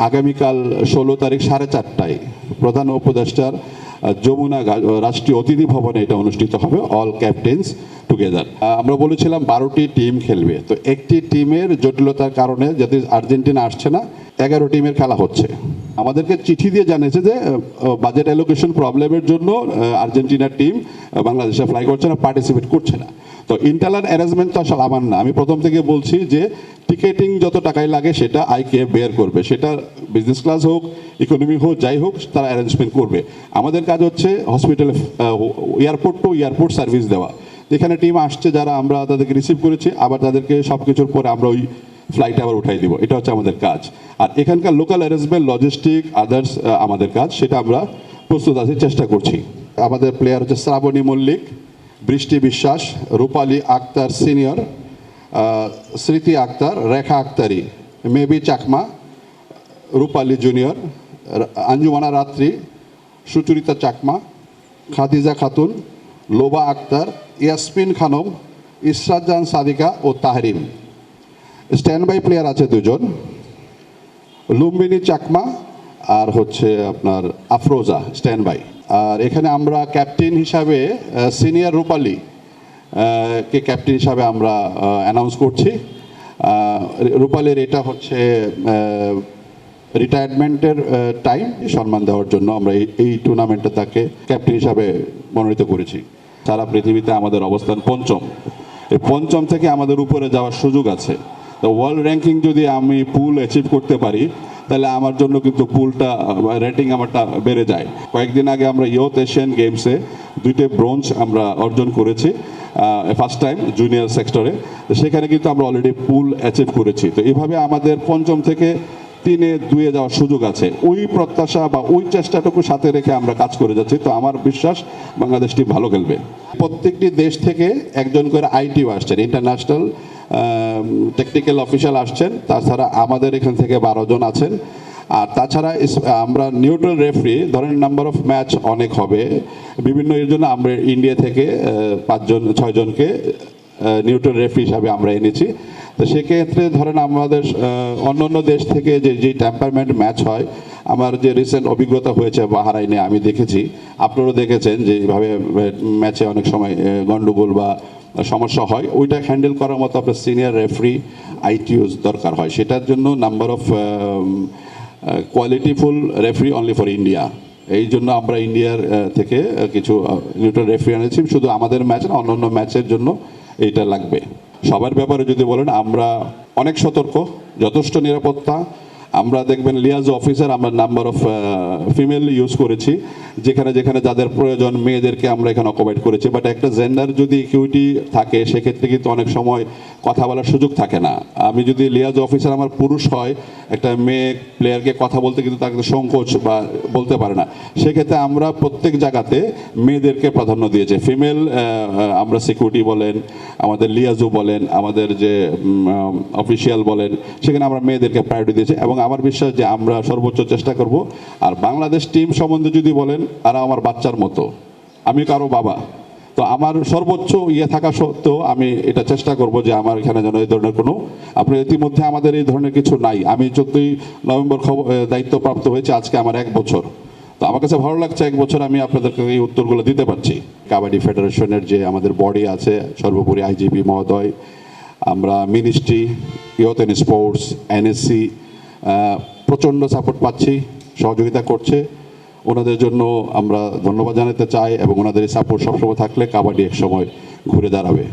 আগামীকাল 16 তারিখ 4:30টায় প্রধান উপদেষ্টার যমুনা রাষ্ট্রীয় অতিথি ভবনে এটা অনুষ্ঠিত হবে, অল ক্যাপ্টেন্স টুগেদার। আমরা বলেছিলাম 12টি টিম খেলবে, তো একটি টিমের জটিলতার কারণে যদি আর্জেন্টিনা আসছে না, 11 টিমের খেলা হচ্ছে। আমাদেরকে চিঠি দিয়ে জানিয়েছে যে বাজেট অ্যালোকেশন প্রবলেমের জন্য আর্জেন্টিনার টিম বাংলাদেশে ফ্লাই করছে না, পার্টিসিপেট করছে না। তো ইন্টারনাল অ্যারেঞ্জমেন্ট তো আসলে আমার না, আমি প্রথম থেকে বলছি যে টিকেটিং যত টাকায় লাগে সেটা আইকে বেয়ার করবে, সেটা বিজনেস ক্লাস হোক, ইকোনমি হোক, যাই হোক তারা অ্যারেঞ্জমেন্ট করবে। আমাদের কাজ হচ্ছে হসপিটালে এয়ারপোর্ট টু এয়ারপোর্ট সার্ভিস দেওয়া। যেখানে টিম আসছে যারা, আমরা তাদেরকে রিসিভ করেছি, আবার তাদেরকে সব কিছুর পরে আমরা ওই ফ্লাইটে আবার উঠাই দিব, এটা হচ্ছে আমাদের কাজ। আর এখানকার লোকাল অ্যারেঞ্জমেন্ট, লজিস্টিক, আদার্স আমাদের কাজ, সেটা আমরা প্রস্তুত আছি, চেষ্টা করছি। আমাদের প্লেয়ার হচ্ছে শ্রাবণী মল্লিক, বৃষ্টি বিশ্বাস, রূপালী আক্তার সিনিয়র, স্মৃতি আক্তার, রেখা আক্তারি, মেবি চাকমা, রূপালী জুনিয়র, আঞ্জুমানা রাত্রি, সুচরিতা চাকমা, খাদিজা খাতুন, লোবা আক্তার, ইয়াসমিন খানম, ইসরাত জাহান সাদিকা ও তাহরিম। স্ট্যান্ড বাই প্লেয়ার আছে 2 জন, লুম্বিনী চাকমা আর হচ্ছে আপনার আফরোজা স্ট্যান্ড বাই। আর এখানে আমরা ক্যাপ্টেন হিসাবে সিনিয়র রূপালী কে ক্যাপ্টেন হিসাবে আমরা অ্যানাউন্স করছি। রূপালীর এটা হচ্ছে রিটায়ারমেন্টের টাইম, সম্মান দেওয়ার জন্য আমরা এই টুর্নামেন্টে তাকে ক্যাপ্টেন হিসাবে মনোনীত করেছি। সারা পৃথিবীতে আমাদের অবস্থান 5ম, এই 5ম থেকে আমাদের উপরে যাওয়ার সুযোগ আছে। তো ওয়ার্ল্ড র্যাঙ্কিং যদি আমি পুল অ্যাচিভ করতে পারি, তাহলে আমার জন্য কিন্তু পুলটা রেটিং আমারটা বেড়ে যায়। কয়েকদিন আগে আমরা ইয়ুথ এশিয়ান গেমসে 2টে ব্রোঞ্জ আমরা অর্জন করেছি, ফার্স্ট টাইম জুনিয়র সেক্টরে। সেখানে কিন্তু আমরা অলরেডি পুল অ্যাচিভ করেছি। তো এইভাবে আমাদের 5ম থেকে 3-এ 2-এ যাওয়ার সুযোগ আছে। ওই প্রত্যাশা বা ওই চেষ্টাটুকু সাথে রেখে আমরা কাজ করে যাচ্ছি। তো আমার বিশ্বাস বাংলাদেশ টিম ভালো খেলবে। প্রত্যেকটি দেশ থেকে একজন করে আইটিও আসছেন, ইন্টারন্যাশনাল টেকনিক্যাল অফিসিয়াল আসছেন। তাছাড়া আমাদের এখান থেকে 12 জন আছেন। আর তাছাড়া আমরা নিউট্রাল রেফারি, ধরেন নাম্বার অফ ম্যাচ অনেক হবে বিভিন্ন, এর জন্য আমরা ইন্ডিয়া থেকে 6 জনকে নিউট্রাল রেফারি হিসাবে আমরা এনেছি। তো সেক্ষেত্রে ধরেন আমাদের অন্য দেশ থেকে যে টেম্পারমেন্ট ম্যাচ হয়, আমার যে রিসেন্ট অভিজ্ঞতা হয়েছে বাহারাইনে, আমি দেখেছি, আপনারাও দেখেছেন যে এইভাবে ম্যাচে অনেক সময় গন্ডগোল বা সমস্যা হয়, ওইটা হ্যান্ডেল করার মতো আপনার সিনিয়র রেফারি আইটিউস দরকার হয়। সেটার জন্য number of qualityful referee only for India. এই জন্য আমরা ইন্ডিয়ার থেকে কিছু নিউট্রাল রেফারি এনেছি, শুধু আমাদের ম্যাচ না, অন্য ম্যাচের জন্য এইটা লাগবে। সবার ব্যাপারে যদি বলেন, আমরা অনেক সতর্ক, যথেষ্ট নিরাপত্তা। আমরা দেখবেন লিয়াজ অফিসার আমরা নাম্বার অফ ফিমেল ইউজ করেছি, যেখানে যাদের প্রয়োজন মেয়েদেরকে আমরা এখানে অকুপাইড করেছি। বাট একটা জেন্ডার যদি ইকুইটি থাকে, সেক্ষেত্রে কিন্তু অনেক সময় কথা বলার সুযোগ থাকে না। আমি যদি লিয়াজ অফিসার আমার পুরুষ হয়, একটা মেয়ে প্লেয়ারকে কথা বলতে কিন্তু তাকে সংকোচ বা বলতে পারে না। সেক্ষেত্রে আমরা প্রত্যেক জায়গাতে মেয়েদেরকে প্রাধান্য দিয়েছি। ফিমেল আমরা সিকিউরিটি বলেন, আমাদের লিয়াজও বলেন, আমাদের যে অফিসিয়াল বলেন, সেখানে আমরা মেয়েদেরকে প্রায়োরিটি দিয়েছি। এবং আমার বিশ্বাস যে আমরা সর্বোচ্চ চেষ্টা করব। আর বাংলাদেশ টিম সম্বন্ধে যদি বলেন, তারা আমার বাচ্চার মতো, আমি কারো বাবা। তো আমার সর্বোচ্চ থাকা সত্ত্বেও আমি এটা চেষ্টা করব যে আমার এখানে যেন এই ধরনের কোনো, আপনার ইতিমধ্যে আমাদের এই ধরনের কিছু নাই। আমি 14ই নভেম্বর দায়িত্বপ্রাপ্ত হয়েছে, আজকে আমার 1 বছর। তো আমার কাছে ভালো লাগছে 1 বছর আমি আপনাদেরকে এই উত্তরগুলো দিতে পারছি। কাবাডি ফেডারেশনের যে আমাদের বডি আছে, সর্বোপরি আইজিপি মহোদয়, আমরা ministry, youth and sports, NSC প্রচণ্ড সাপোর্ট পাচ্ছি, সহযোগিতা করছে। ওনাদের জন্য আমরা ধন্যবাদ জানাতে চাই, এবং ওনাদের এই সাপোর্ট সবসময় থাকলে কাবাডি এক সময় ঘুরে দাঁড়াবে।